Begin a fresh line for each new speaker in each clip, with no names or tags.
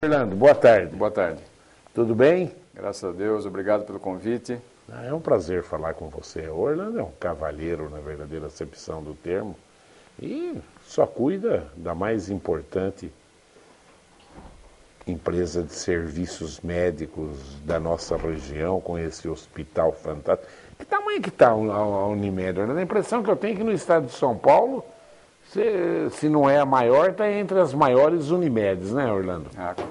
Fernando, boa tarde.
Boa tarde.
Tudo bem?
Graças a Deus, obrigado pelo convite.
É um prazer falar com você. O Orlando é um cavalheiro na verdadeira acepção do termo e só cuida da mais importante empresa de serviços médicos da nossa região, com esse hospital fantástico. Que tamanho que está a Unimed, Orlando? A impressão que eu tenho é que no estado de São Paulo, se não é a maior, está entre as maiores Unimedes, né, Orlando?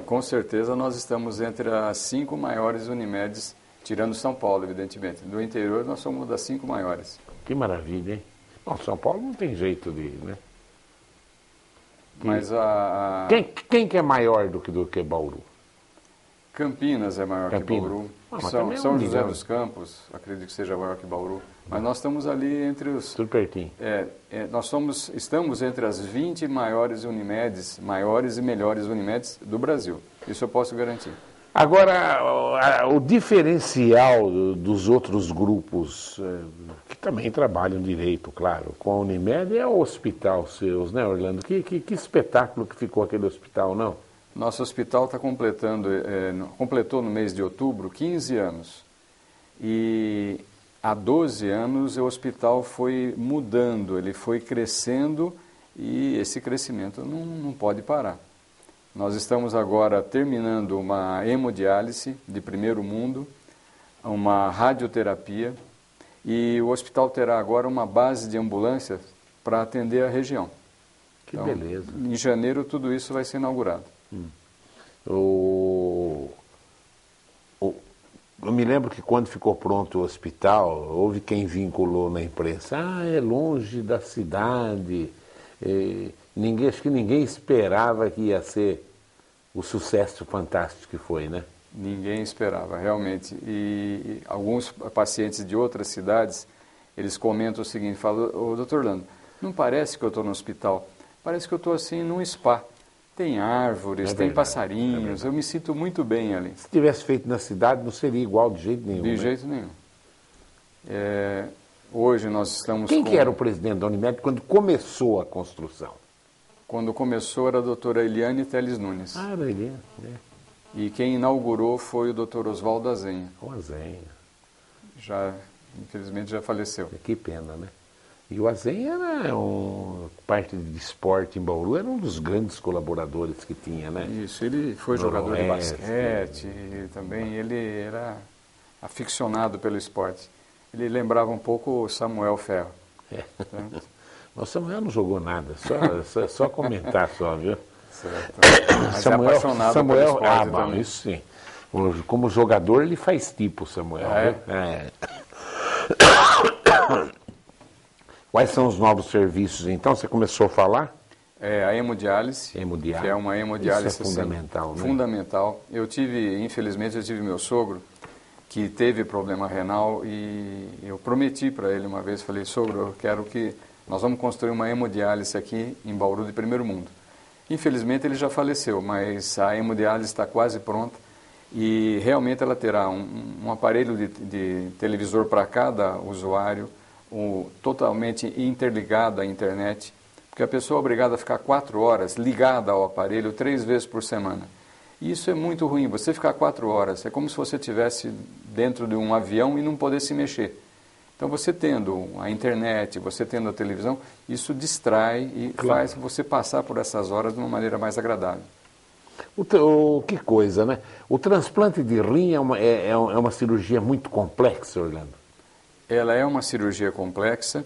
Com certeza nós estamos entre as 5 maiores Unimedes, tirando São Paulo, evidentemente. Do interior nós somos das 5 maiores.
Que maravilha, hein? Bom, São Paulo não tem jeito de, né?
Mas
Quem que é maior do que Bauru?
Campinas é maior que Bauru. São José dos Campos, acredito que seja maior que Bauru. Mas nós estamos ali entre os...
Tudo pertinho.
Estamos entre as 20 maiores Unimedes, maiores e melhores Unimedes do Brasil. Isso eu posso garantir.
Agora, o diferencial dos outros grupos, que também trabalham direito, claro, com a Unimed, é o hospital seus, né, Orlando? Que espetáculo que ficou aquele hospital, não?
Nosso hospital está completou no mês de outubro 15 anos. E há 12 anos o hospital foi mudando, ele foi crescendo e esse crescimento não pode parar. Nós estamos agora terminando uma hemodiálise de primeiro mundo, uma radioterapia, e o hospital terá agora uma base de ambulância para atender a região.
Que então, beleza.
Em janeiro tudo isso vai ser inaugurado.
Eu me lembro que quando ficou pronto o hospital, houve quem vinculou na imprensa, é longe da cidade, acho que ninguém esperava que ia ser o sucesso fantástico que foi, né?
Ninguém esperava, realmente. E alguns pacientes de outras cidades, eles comentam o seguinte, falam, doutor Orlando, não parece que eu estou no hospital, parece que eu estou assim num spa. Tem árvores, tem passarinhos, eu me sinto muito bem ali.
Se tivesse feito na cidade, não seria igual de jeito nenhum.
De jeito nenhum. Hoje nós estamos
Quem que era o presidente da Unimed quando começou a construção?
Quando começou era a doutora Eliane Teles Nunes.
Ah, era Eliane.
E quem inaugurou foi o doutor Oswaldo Azenha.
O Azenha.
Infelizmente já faleceu.
Que pena, né? E o Azenha era parte de esporte em Bauru, era um dos grandes colaboradores que tinha, né?
Isso, ele foi jogador de basquete, também ele era aficionado pelo esporte. Ele lembrava um pouco o Samuel Ferro.
Mas o Samuel não jogou nada, só comentar só, viu?
Certo. Mas Samuel, é apaixonado pelo esporte também.
Isso sim. Como jogador ele faz tipo, Samuel. Quais são os novos serviços, então? Você começou a falar?
A hemodiálise, que é uma hemodiálise
isso é fundamental,
assim,
né?
Fundamental. Infelizmente, eu tive meu sogro, que teve problema renal, e eu prometi para ele uma vez, falei, sogro, eu quero que nós vamos construir uma hemodiálise aqui em Bauru de primeiro mundo. Infelizmente, ele já faleceu, mas a hemodiálise está quase pronta, e realmente ela terá um aparelho de televisor para cada usuário, totalmente interligado à internet, porque a pessoa é obrigada a ficar 4 horas ligada ao aparelho 3 vezes por semana. E isso é muito ruim, você ficar 4 horas, é como se você estivesse dentro de um avião e não poder se mexer. Então você tendo a internet, você tendo a televisão, isso distrai e faz você passar por essas horas de uma maneira mais agradável.
Que coisa, né? O transplante de rim é uma cirurgia muito complexa, Orlando?
Ela é uma cirurgia complexa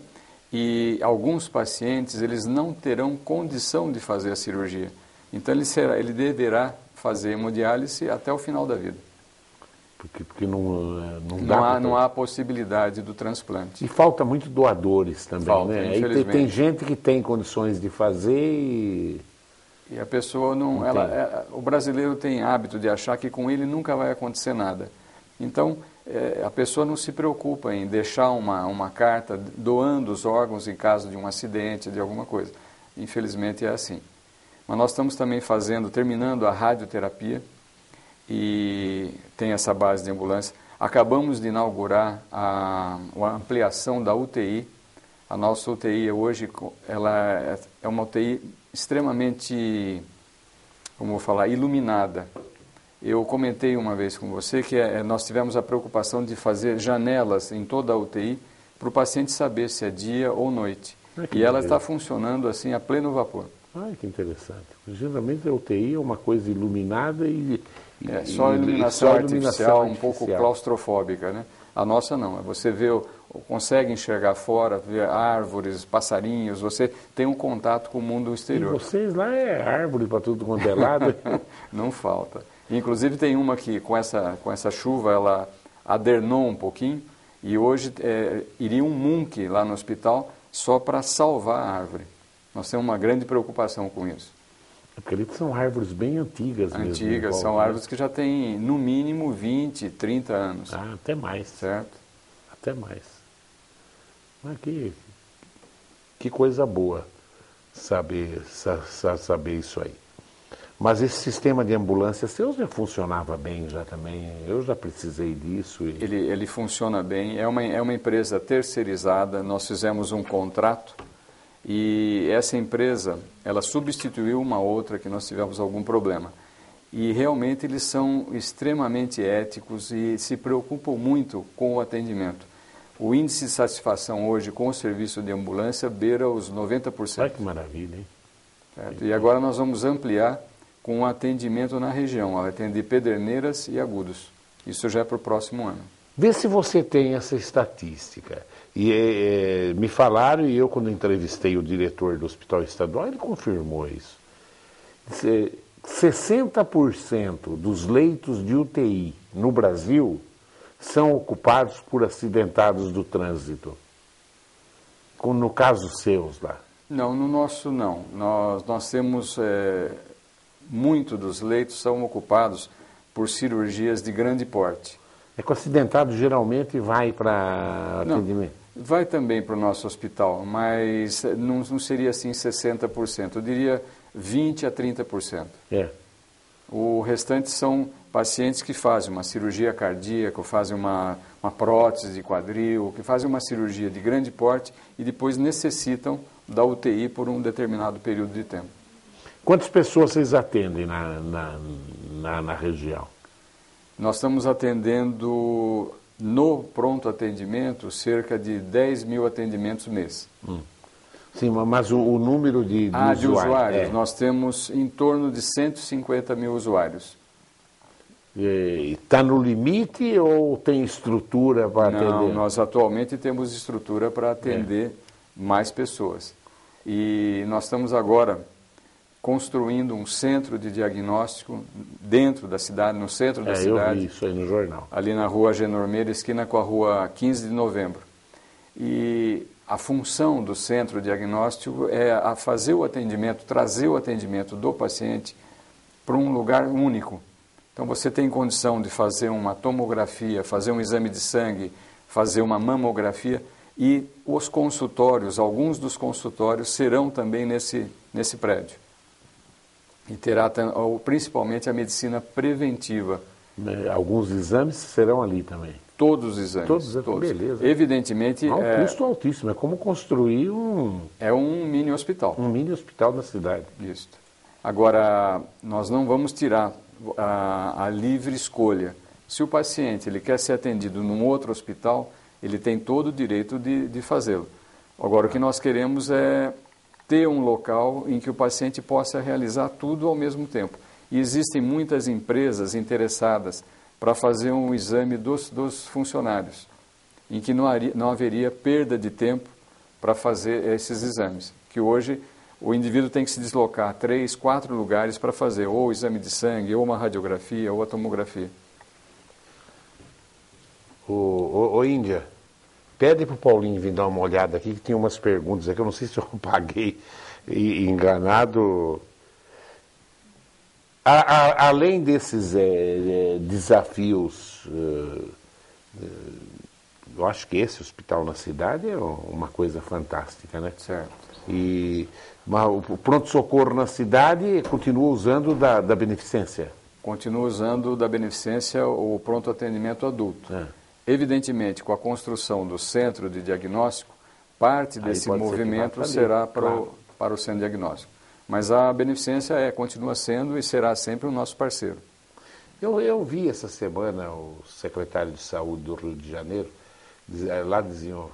e alguns pacientes eles não terão condição de fazer a cirurgia. Então ele deverá fazer hemodiálise até o final da vida.
Porque não
há possibilidade do transplante.
E falta muito doadores também,
né?
Aí tem gente que tem condições de fazer
e a pessoa o brasileiro tem hábito de achar que com ele nunca vai acontecer nada. Então, a pessoa não se preocupa em deixar uma carta doando os órgãos em caso de um acidente, de alguma coisa. Infelizmente é assim. Mas nós estamos também terminando a radioterapia e tem essa base de ambulância. Acabamos de inaugurar a ampliação da UTI. A nossa UTI hoje ela é uma UTI extremamente como vou falar, iluminada. Eu comentei uma vez com você que nós tivemos a preocupação de fazer janelas em toda a UTI para o paciente saber se é dia ou noite. E ela está funcionando assim a pleno vapor.
Ai, que interessante. Geralmente a UTI é uma coisa iluminada
só iluminação artificial, um pouco claustrofóbica, né? A nossa não. Você consegue enxergar fora, ver árvores, passarinhos, você tem um contato com o mundo exterior.
E vocês lá é árvore para tudo quanto é lado.
Não falta. Inclusive tem uma que com essa chuva ela adernou um pouquinho e hoje iria um Munch lá no hospital só para salvar a árvore. Nós temos uma grande preocupação com isso.
Porque ali são árvores bem antigas mesmo.
Antigas, são árvores que já têm no mínimo 20, 30 anos.
Ah, até mais.
Certo?
Até mais. Mas que coisa boa saber isso aí. Mas esse sistema de ambulância seu já funcionava bem já também. Eu já precisei disso.
Ele funciona bem. É uma empresa terceirizada. Nós fizemos um contrato e essa empresa, ela substituiu uma outra que nós tivemos algum problema. E realmente eles são extremamente éticos e se preocupam muito com o atendimento. O índice de satisfação hoje com o serviço de ambulância beira os 90%.
Olha que maravilha, hein?
Certo? E agora nós vamos ampliar com o atendimento na região. Ela atende Pederneiras e Agudos. Isso já é para o próximo ano.
Vê se você tem essa estatística. E me falaram, e eu quando entrevistei o diretor do Hospital Estadual, ele confirmou isso. 60% dos leitos de UTI no Brasil são ocupados por acidentados do trânsito. No caso seus lá.
Não, no nosso não. Nós temos, muito dos leitos são ocupados por cirurgias de grande porte.
É que o acidentado geralmente vai para atendimento?
Não, vai também para o nosso hospital, mas não seria assim 60%. Eu diria 20% a 30%.
É.
O restante são pacientes que fazem uma cirurgia cardíaca, ou fazem uma prótese de quadril, que fazem uma cirurgia de grande porte e depois necessitam da UTI por um determinado período de tempo.
Quantas pessoas vocês atendem na região?
Nós estamos atendendo no pronto atendimento cerca de 10 mil atendimentos mês.
Sim, mas o número de usuários?
De usuários. Nós temos em torno de 150 mil usuários.
Está no limite ou tem estrutura para atender?
Não, nós atualmente temos estrutura para atender mais pessoas. E nós estamos agora construindo um centro de diagnóstico dentro da cidade, no centro da cidade.
Eu vi isso aí no jornal.
Ali na rua Agenor Meira, esquina com a rua 15 de novembro. E a função do centro diagnóstico é a fazer o atendimento, trazer o atendimento do paciente para um lugar único. Então você tem condição de fazer uma tomografia, fazer um exame de sangue, fazer uma mamografia e os consultórios, alguns dos consultórios serão também nesse prédio. E terá principalmente a medicina preventiva.
Alguns exames serão ali também.
Todos os exames.
Todos. Beleza.
Evidentemente...
Um custo altíssimo. É como construir
É um mini hospital.
Um mini hospital na cidade.
Isso. Agora, nós não vamos tirar a livre escolha. Se o paciente ele quer ser atendido num outro hospital, ele tem todo o direito de fazê-lo. Agora, o que nós queremos é ter um local em que o paciente possa realizar tudo ao mesmo tempo. E existem muitas empresas interessadas para fazer um exame dos funcionários, em que não haveria perda de tempo para fazer esses exames, que hoje o indivíduo tem que se deslocar 3, 4 lugares para fazer ou o exame de sangue, ou uma radiografia, ou a tomografia.
Ô Índia, pede para o Paulinho vir dar uma olhada aqui, que tem umas perguntas aqui, eu não sei se eu paguei enganado. Além desses desafios, eu acho que esse hospital na cidade é uma coisa fantástica, né?
Certo.
Mas o pronto-socorro na cidade continua usando da beneficência?
Continua usando da beneficência o pronto atendimento adulto. Evidentemente, com a construção do centro de diagnóstico, parte desse movimento será para o centro diagnóstico. Mas a Beneficência continua sendo e será sempre o nosso parceiro.
Eu vi essa semana o secretário de Saúde do Rio de Janeiro, lá diziam,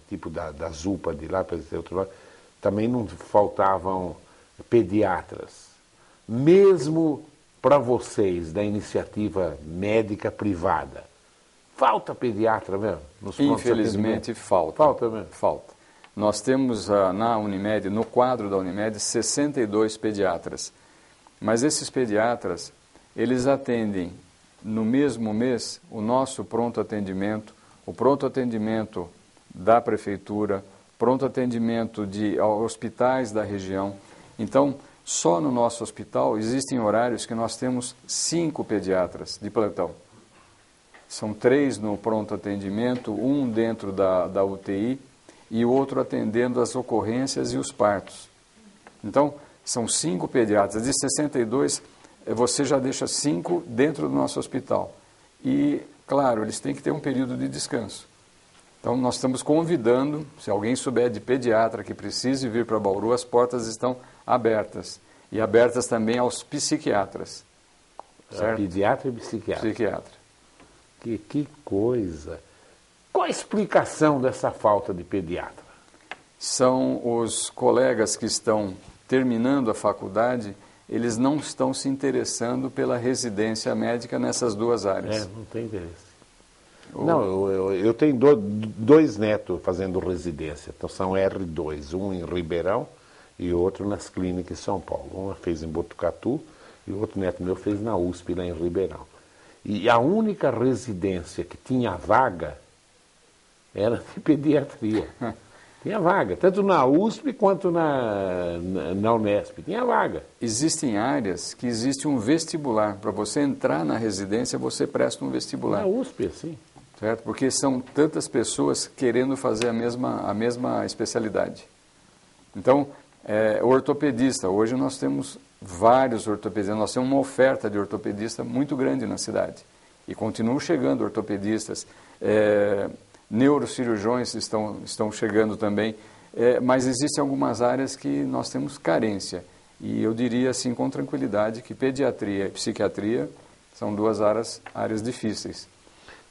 tipo da ZUPA de lá, para dizer outro lado, também não faltavam pediatras. Mesmo para vocês, da iniciativa médica privada, falta pediatra mesmo?
Infelizmente falta.
Falta mesmo?
Falta. Nós temos na Unimed, no quadro da Unimed, 62 pediatras. Mas esses pediatras, eles atendem no mesmo mês o nosso pronto atendimento, o pronto atendimento da prefeitura, pronto atendimento de hospitais da região. Então, só no nosso hospital existem horários que nós temos 5 pediatras de plantão. São 3 no pronto atendimento, um dentro da UTI e o outro atendendo as ocorrências e os partos. Então, são 5 pediatras. De 62, você já deixa 5 dentro do nosso hospital. E, claro, eles têm que ter um período de descanso. Então, nós estamos convidando, se alguém souber de pediatra que precise vir para Bauru, as portas estão abertas. E abertas também aos psiquiatras. Certo?
Pediatra e psiquiatra.
Psiquiatra.
Que coisa! Qual a explicação dessa falta de pediatra?
São os colegas que estão terminando a faculdade, eles não estão se interessando pela residência médica nessas 2 áreas.
Não tem interesse. Não, eu tenho 2 netos fazendo residência, então são R2, um em Ribeirão e outro nas clínicas em São Paulo. Uma fez em Botucatu e o outro neto meu fez na USP, lá em Ribeirão. E a única residência que tinha vaga era de pediatria. Tinha vaga, tanto na USP quanto na Unesp. Tinha vaga.
Existem áreas que existe um vestibular. Para você entrar na residência, você presta um vestibular.
Na USP, sim.
Certo? Porque são tantas pessoas querendo fazer a mesma especialidade. Então, ortopedista. Hoje nós temos vários ortopedistas. Nós temos uma oferta de ortopedista muito grande na cidade. E continuam chegando ortopedistas. Neurocirurgiões estão chegando também. Mas existem algumas áreas que nós temos carência. E eu diria assim com tranquilidade que pediatria e psiquiatria são 2 áreas difíceis.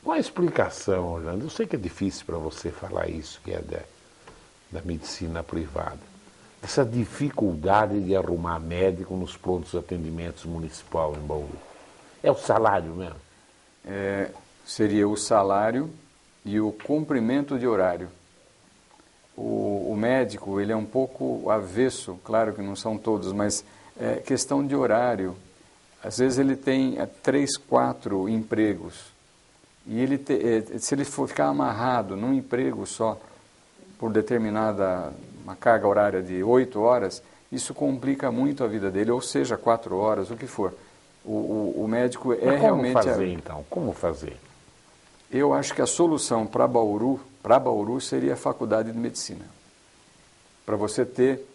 Qual a explicação, Orlando? Eu sei que é difícil para você falar isso, que é da medicina privada. Essa dificuldade de arrumar médico nos prontos atendimentos municipal em Bauru. É o salário mesmo?
Seria o salário e o cumprimento de horário. O médico, ele é um pouco avesso, claro que não são todos, mas é questão de horário. Às vezes ele tem 3, 4 empregos. E se ele for ficar amarrado num emprego só, por determinada uma carga horária de 8 horas, isso complica muito a vida dele, ou seja, 4 horas, o que for. O médico
Mas
realmente...
Como fazer, então? Como fazer?
Eu acho que a solução para Bauru seria a faculdade de medicina. Para você ter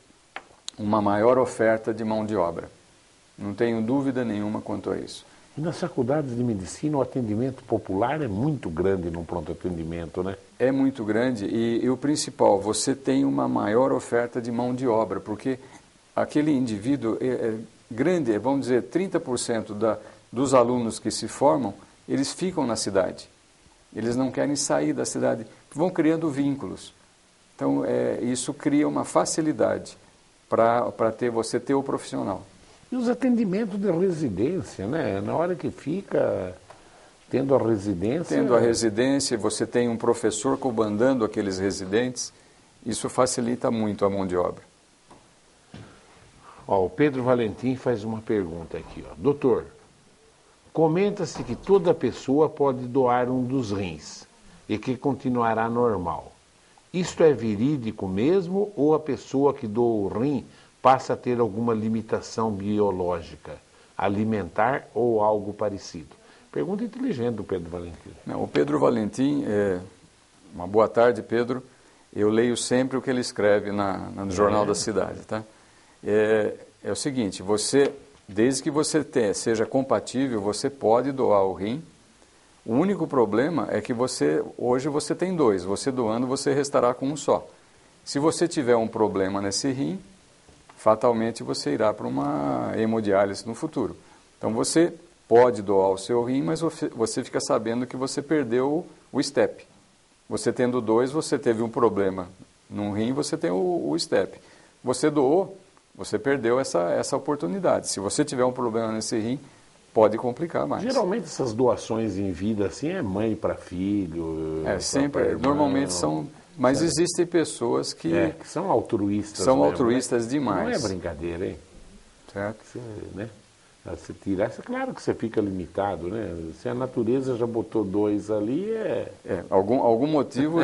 uma maior oferta de mão de obra. Não tenho dúvida nenhuma quanto a isso.
E nas faculdades de medicina o atendimento popular é muito grande no pronto atendimento, né?
É muito grande e o principal, você tem uma maior oferta de mão de obra, porque aquele indivíduo grande, vamos dizer, 30% dos alunos que se formam, eles ficam na cidade. Eles não querem sair da cidade, vão criando vínculos. Então, isso cria uma facilidade para você ter o profissional.
E os atendimentos de residência, né? Na hora que fica tendo a residência...
Tendo a residência, você tem um professor comandando aqueles residentes, isso facilita muito a mão de obra.
O Pedro Valentim faz uma pergunta aqui. Doutor, comenta-se que toda pessoa pode doar um dos rins e que continuará normal. Isto é verídico mesmo ou a pessoa que doa o rim passa a ter alguma limitação biológica, alimentar ou algo parecido? Pergunta inteligente do Pedro Valentim.
Não, o Pedro Valentim, uma boa tarde, Pedro. Eu leio sempre o que ele escreve no Jornal da Cidade. Tá? É o seguinte, desde que você seja compatível, você pode doar o rim. O único problema é que hoje você tem 2. Você doando, você restará com um só. Se você tiver um problema nesse rim, fatalmente você irá para uma hemodiálise no futuro. Então você pode doar o seu rim, mas você fica sabendo que você perdeu o step. Você tendo dois, você teve um problema num rim, você tem o step. Você doou, você perdeu essa oportunidade. Se você tiver um problema nesse rim, pode complicar mais.
Geralmente essas doações em vida assim é mãe para filho.
Sempre, normalmente são, mas existem pessoas que
são altruístas.
São
mesmo,
altruístas
né?
demais.
Não é brincadeira, hein?
Certo?
Você tirar, claro que você fica limitado, né? Se a natureza já botou dois ali,
algum motivo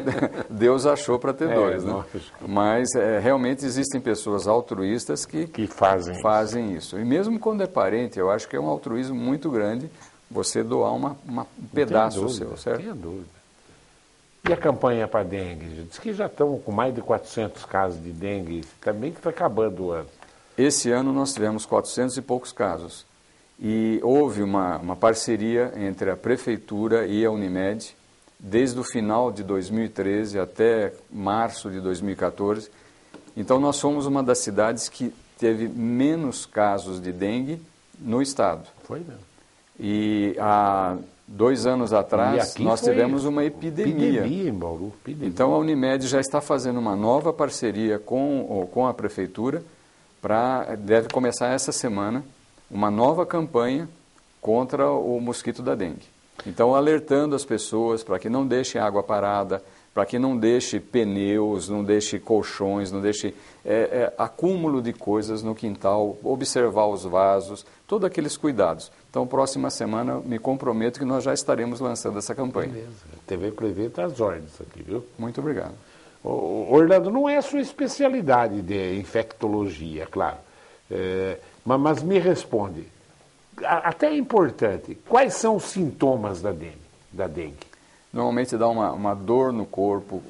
Deus achou para ter dois, né?
Lógico.
Mas realmente existem pessoas altruístas que fazem isso. E mesmo quando é parente, eu acho que é um altruísmo muito grande você doar um pedaço seu, certo?
Não tenha dúvida. E a campanha para dengue? Diz que já estão com mais de 400 casos de dengue, também que está acabando o ano.
Esse ano nós tivemos 400 e poucos casos. E houve uma parceria entre a Prefeitura e a Unimed, desde o final de 2013 até março de 2014. Então, nós somos uma das cidades que teve menos casos de dengue no estado.
Foi mesmo.
E há 2 anos atrás, nós tivemos uma epidemia.
Epidemia em Bauru.
Então, a Unimed já está fazendo uma nova parceria com a Prefeitura, deve começar essa semana, uma nova campanha contra o mosquito da dengue. Então, alertando as pessoas para que não deixem água parada, para que não deixe pneus, não deixe colchões, não deixe acúmulo de coisas no quintal, observar os vasos, todos aqueles cuidados. Então, próxima semana, me comprometo que nós já estaremos lançando essa campanha.
Beleza. A TV Prevê está às ordens aqui, viu?
Muito obrigado.
Orlando, não é a sua especialidade de infectologia, claro. Mas me responde, até é importante, quais são os sintomas da dengue?
Normalmente dá uma dor no corpo,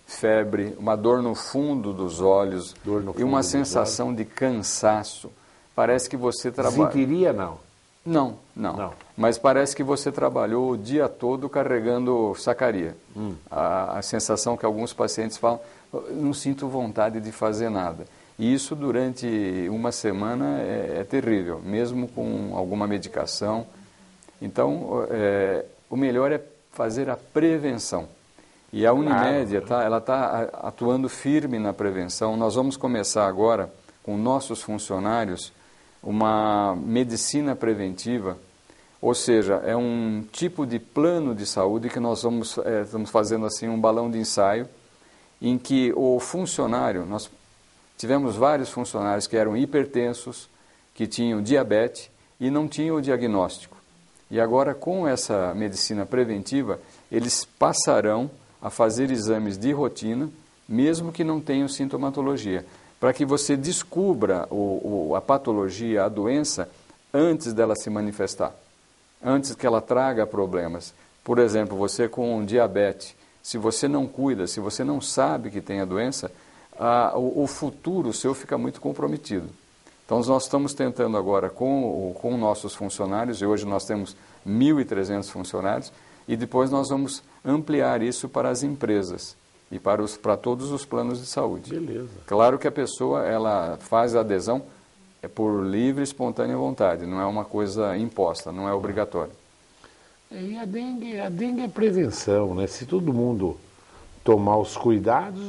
febre, uma dor no fundo dos olhos e uma sensação de cansaço. Parece que você trabalha...
Sentiria, não?
Não. Mas parece que você trabalhou o dia todo carregando sacaria. A sensação que alguns pacientes falam, não sinto vontade de fazer nada. E isso durante uma semana é terrível, mesmo com alguma medicação. Então, o melhor é fazer a prevenção. E a Unimed ela está atuando firme na prevenção. Nós vamos começar agora, com nossos funcionários, uma medicina preventiva, ou seja, é um tipo de plano de saúde que nós estamos fazendo assim um balão de ensaio, em que o funcionário, nós tivemos vários funcionários que eram hipertensos, que tinham diabetes e não tinham o diagnóstico. E agora, com essa medicina preventiva, eles passarão a fazer exames de rotina, mesmo que não tenham sintomatologia, para que você descubra a patologia, a doença, antes dela se manifestar, antes que ela traga problemas. Por exemplo, você com diabetes, se você não cuida, se você não sabe que tem a doença, o futuro seu fica muito comprometido. Então, nós estamos tentando agora com nossos funcionários, e hoje nós temos 1.300 funcionários, e depois nós vamos ampliar isso para as empresas e para todos os planos de saúde.
Beleza.
Claro que a pessoa ela faz a adesão por livre e espontânea vontade, não é uma coisa imposta, não é obrigatório.
E a dengue é prevenção, né? Se todo mundo tomar os cuidados,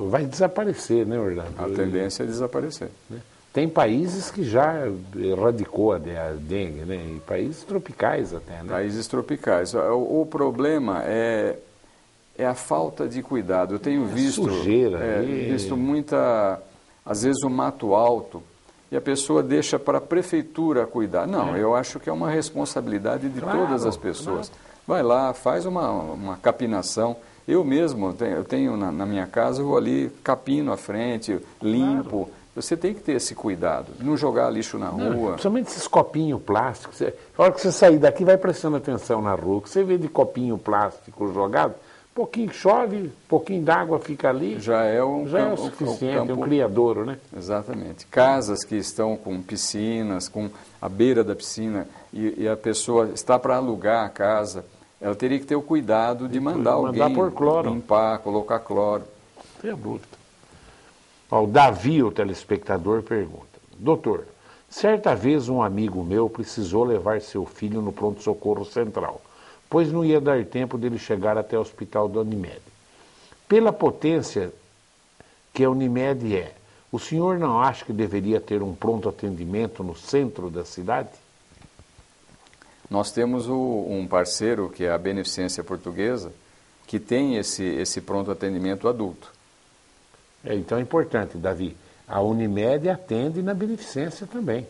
vai desaparecer, né, Orlando?
A tendência é desaparecer.
Né? Tem países que já erradicou a dengue, né? E países tropicais até, né?
Países tropicais. O problema é a falta de cuidado. Eu tenho visto, visto muita, às vezes, o mato alto, e a pessoa deixa para a prefeitura cuidar. Não, eu acho que é uma responsabilidade de todas as pessoas. Vai lá, faz uma capinação. Eu mesmo, eu tenho na minha casa, eu vou ali, capino à frente, limpo. Você tem que ter esse cuidado, não jogar lixo na rua.
Principalmente esses copinhos plásticos. A hora que você sair daqui, vai prestando atenção na rua. Que você vê de copinho plástico jogado, pouquinho chove, pouquinho d'água fica ali.
Já é
o suficiente, é um criadouro, né?
Exatamente. Casas que estão com piscinas, com a beira da piscina, e a pessoa está para alugar a casa, ela teria que ter o cuidado de mandar alguém
por cloro.
limpar, colocar cloro.
Tem a dúvida. Ó, o Davi, o telespectador, pergunta: doutor, certa vez um amigo meu precisou levar seu filho no pronto-socorro central, pois não ia dar tempo dele chegar até o hospital da Unimed. Pela potência que a Unimed é, o senhor não acha que deveria ter um pronto atendimento no centro da cidade?
Nós temos um parceiro, que é a Beneficência Portuguesa, que tem esse pronto atendimento adulto.
Então é importante, Davi. A Unimed atende na Beneficência também.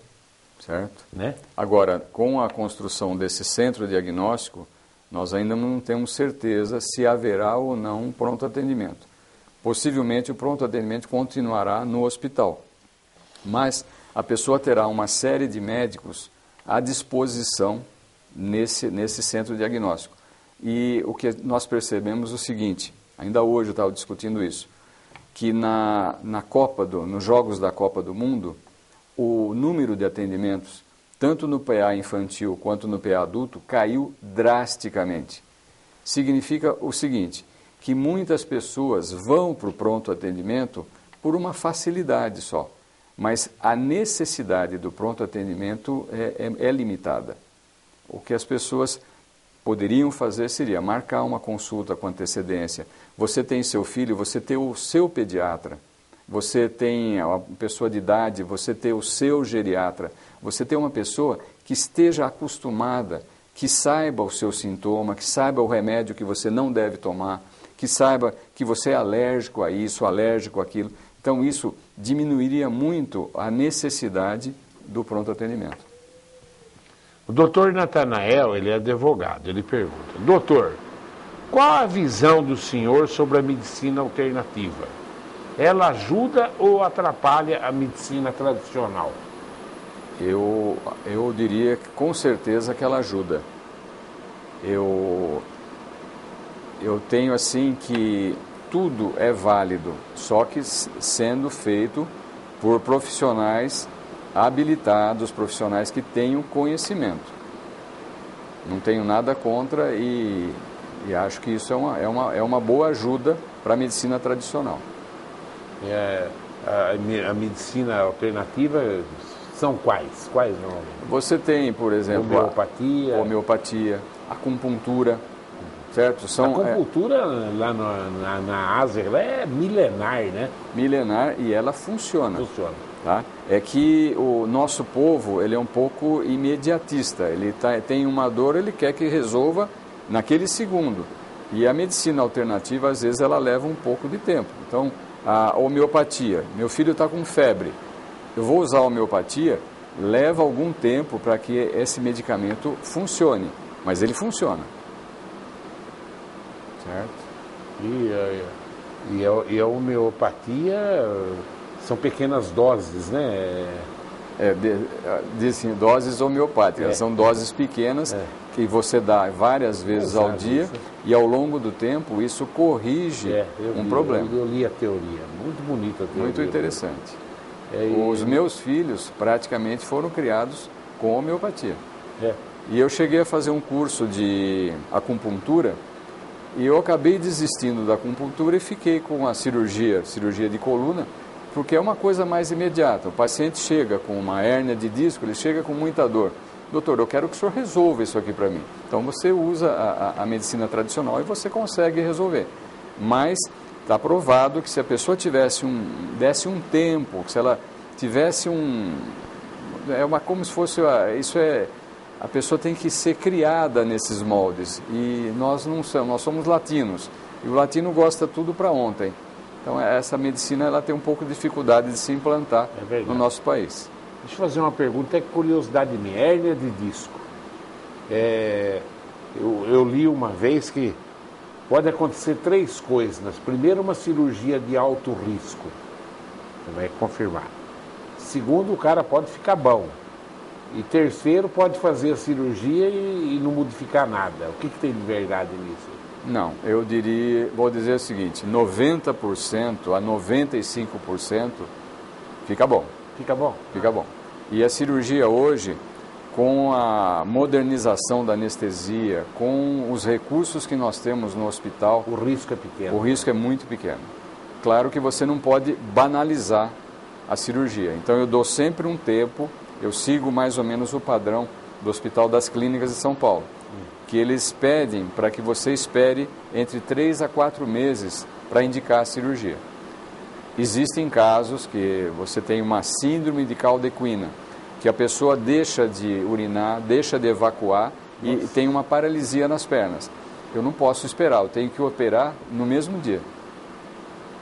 Certo?
Né?
Agora, com a construção desse centro diagnóstico, nós ainda não temos certeza se haverá ou não um pronto atendimento. Possivelmente o pronto atendimento continuará no hospital, mas a pessoa terá uma série de médicos à disposição nesse centro diagnóstico. E o que nós percebemos é o seguinte, ainda hoje eu estava discutindo isso, que nos Jogos da Copa do Mundo, o número de atendimentos, tanto no PA infantil quanto no PA adulto, caiu drasticamente. Significa o seguinte, que muitas pessoas vão para o pronto atendimento por uma facilidade só, mas a necessidade do pronto atendimento é limitada. O que as pessoas poderiam fazer seria marcar uma consulta com antecedência. Você tem seu filho, você tem o seu pediatra, você tem uma pessoa de idade, você tem o seu geriatra, você tem uma pessoa que esteja acostumada, que saiba o seu sintoma, que saiba o remédio que você não deve tomar, que saiba que você é alérgico a isso, alérgico àquilo. Então isso diminuiria muito a necessidade do pronto atendimento.
O doutor Natanael, ele é advogado, ele pergunta: doutor, qual a visão do senhor sobre a medicina alternativa? Ela ajuda ou atrapalha a medicina tradicional?
Eu diria que com certeza que ela ajuda. Eu tenho assim que tudo é válido, só que sendo feito por profissionais habilitados, profissionais que tenham conhecimento. Não tenho nada contra e acho que isso é uma boa ajuda para a medicina tradicional.
A medicina alternativa são quais? Quais não?
Você tem, por exemplo, homeopatia, acupuntura, certo?
A acupuntura lá na Ásia ela é milenar, né?
Milenar e ela funciona.
Funciona.
Tá? É que o nosso povo ele é um pouco imediatista. Ele tem uma dor, ele quer que resolva naquele segundo. E a medicina alternativa, às vezes, ela leva um pouco de tempo. Então, a homeopatia. Meu filho está com febre. Eu vou usar a homeopatia, leva algum tempo para que esse medicamento funcione. Mas ele funciona. Certo?
E a homeopatia são pequenas doses, né?
Dizem doses homeopáticas. São doses pequenas que você dá várias vezes ao dia e ao longo do tempo isso corrige problema.
Eu li a teoria, muito bonita a teoria.
Muito interessante. Os meus filhos praticamente foram criados com homeopatia. E eu cheguei a fazer um curso de acupuntura e eu acabei desistindo da acupuntura e fiquei com a cirurgia de coluna, porque é uma coisa mais imediata. O paciente chega com uma hérnia de disco, ele chega com muita dor. Doutor, eu quero que o senhor resolva isso aqui para mim. Então você usa a medicina tradicional e você consegue resolver. Mas está provado que se a pessoa desse um tempo, se ela tivesse como se fosse, a pessoa tem que ser criada nesses moldes. E nós não somos, nós somos latinos. E o latino gosta tudo para ontem. Então essa medicina ela tem um pouco de dificuldade de se implantar no nosso país.
Deixa eu fazer uma pergunta, é curiosidade minha, hérnia de disco. Eu li uma vez que pode acontecer 3 coisas. Primeiro, uma cirurgia de alto risco. Você vai confirmar. Segundo, o cara pode ficar bom. E terceiro, pode fazer a cirurgia e não modificar nada. O que tem de verdade nisso?
Não, vou dizer o seguinte, 90% a 95% fica bom.
Fica bom?
Fica bom. E a cirurgia hoje, com a modernização da anestesia, com os recursos que nós temos no hospital...
O risco é pequeno.
O risco é muito pequeno. claro que você não pode banalizar a cirurgia. Então eu dou sempre um tempo, eu sigo mais ou menos o padrão do Hospital das Clínicas de São Paulo, que eles pedem para que você espere entre 3 a 4 meses para indicar a cirurgia. Existem casos que você tem uma síndrome de caldequina, que a pessoa deixa de urinar, deixa de evacuar e tem uma paralisia nas pernas. Eu não posso esperar, eu tenho que operar no mesmo dia.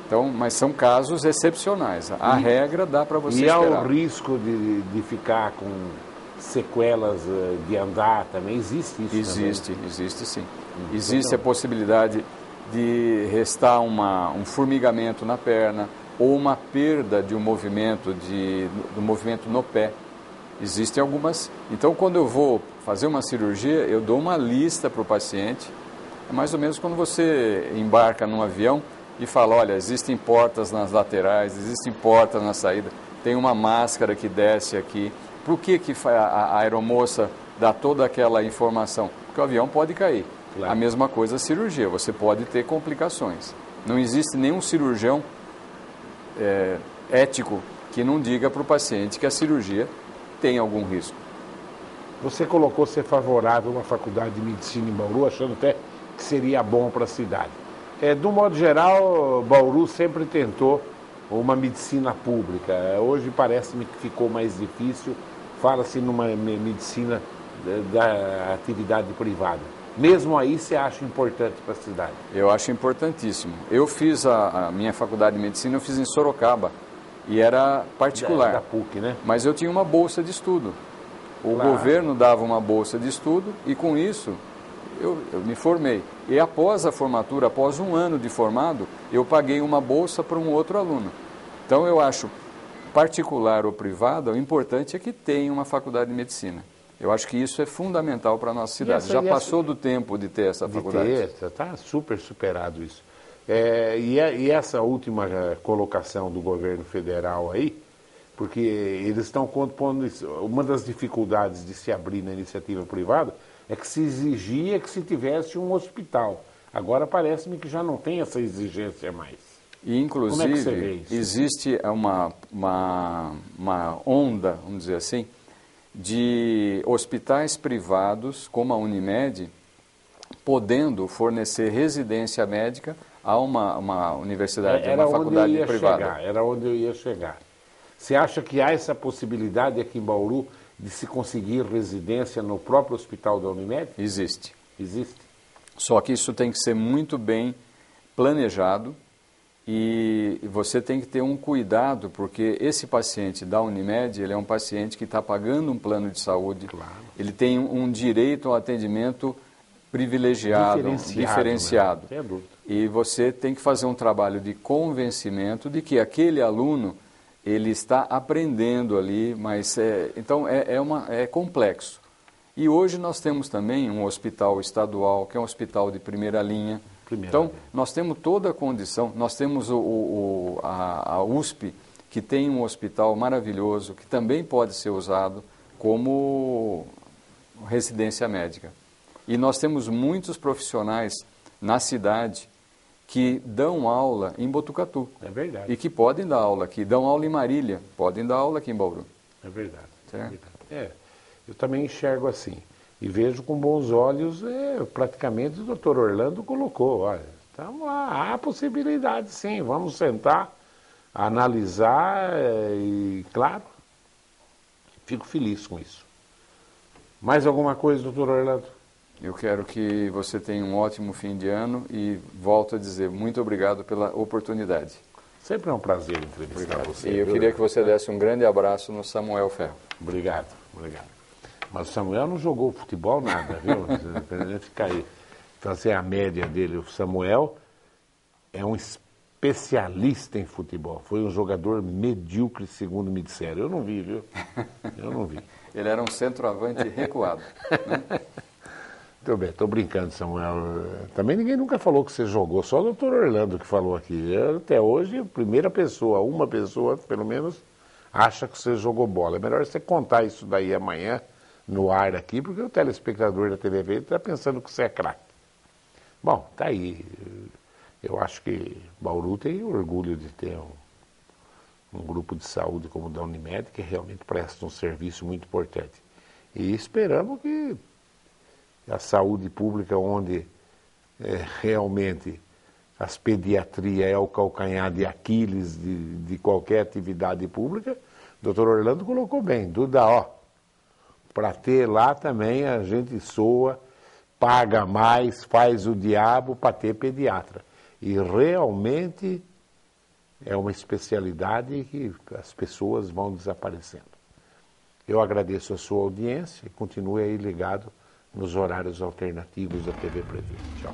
Então, mas são casos excepcionais. A regra dá para você esperar.
E há o risco de ficar com sequelas de andar também? Existe isso?
Existe sim. Existe a possibilidade de restar um formigamento na perna ou uma perda de um movimento, do movimento no pé. Existem algumas. Então, quando eu vou fazer uma cirurgia, eu dou uma lista para o paciente. É mais ou menos quando você embarca num avião e fala, olha, existem portas nas laterais, existem portas na saída, tem uma máscara que desce aqui. Por que a aeromoça dá toda aquela informação? Porque o avião pode cair. Claro. A mesma coisa a cirurgia, você pode ter complicações. Não existe nenhum cirurgião ético que não diga para o paciente que a cirurgia tem algum risco.
Você colocou ser favorável a uma faculdade de medicina em Bauru, achando até que seria bom para a cidade. Do modo geral, Bauru sempre tentou uma medicina pública. Hoje parece-me que ficou mais difícil. Fala-se numa medicina da atividade privada. Mesmo aí, você acha importante para a cidade?
Eu acho importantíssimo. Eu fiz a minha faculdade de medicina, eu fiz em Sorocaba, e era particular.
Da PUC, né?
Mas eu tinha uma bolsa de estudo. O governo dava uma bolsa de estudo e, com isso, eu me formei. E após a formatura, após um ano de formado, eu paguei uma bolsa para um outro aluno. Então, eu acho, particular ou privada, o importante é que tenha uma faculdade de medicina. Eu acho que isso é fundamental para a nossa cidade. Já passou do tempo de ter essa faculdade.
Está super superado isso. E essa última colocação do governo federal aí, porque eles estão compondo isso. Uma das dificuldades de se abrir na iniciativa privada é que se exigia que se tivesse um hospital. Agora parece-me que já não tem essa exigência mais.
E, inclusive,
como é que você vê isso?
Existe uma onda, vamos dizer assim, de hospitais privados, como a Unimed, podendo fornecer residência médica a uma universidade, uma faculdade privada.
Era onde eu ia chegar. Você acha que há essa possibilidade aqui em Bauru de se conseguir residência no próprio hospital da Unimed?
Existe.
Existe.
Só que isso tem que ser muito bem planejado e você tem que ter um cuidado, porque esse paciente da Unimed, ele é um paciente que está pagando um plano de saúde, claro. Ele tem um direito ao atendimento privilegiado, diferenciado.
Sem dúvida.
E você tem que fazer um trabalho de convencimento de que aquele aluno ele está aprendendo ali, mas então é complexo. E hoje nós temos também um hospital estadual, que é um hospital de primeira linha. Nós temos toda a condição, nós temos a USP, que tem um hospital maravilhoso, que também pode ser usado como residência médica. E nós temos muitos profissionais na cidade que dão aula em Botucatu.
É verdade.
E que podem dar aula aqui, dão aula em Marília, podem dar aula aqui em Bauru.
É verdade.
Certo?
É verdade. Eu também enxergo assim. E vejo com bons olhos, praticamente o doutor Orlando colocou. Olha, então há possibilidade sim, vamos sentar, analisar e, claro, fico feliz com isso. Mais alguma coisa, doutor Orlando?
Eu quero que você tenha um ótimo fim de ano e volto a dizer muito obrigado pela oportunidade.
Sempre é um prazer entrevistar você.
E eu queria que você desse um grande abraço no Samuel Ferro.
Obrigado. Mas o Samuel não jogou futebol nada, viu? Pra gente ficar aí, fazer a média dele. O Samuel é um especialista em futebol. Foi um jogador medíocre, segundo me disseram. Eu não vi, viu? Eu não vi.
Ele era um centroavante recuado. Né?
Muito bem, estou brincando, Samuel. Também ninguém nunca falou que você jogou, só o doutor Orlando que falou aqui. Até hoje, uma pessoa, pelo menos, acha que você jogou bola. É melhor você contar isso daí amanhã, no ar aqui, porque o telespectador da TV Verde está pensando que você é craque. Bom, tá aí. Eu acho que Bauru tem orgulho de ter um grupo de saúde como o da Unimed, que realmente presta um serviço muito importante. E esperamos que a saúde pública, onde realmente as pediatria é o calcanhar de Aquiles de qualquer atividade pública, o doutor Orlando colocou bem, Duda, ó, para ter lá também a gente soa, paga mais, faz o diabo para ter pediatra. E realmente é uma especialidade que as pessoas vão desaparecendo. Eu agradeço a sua audiência e continue aí ligado nos horários alternativos da TV Prevê. Tchau.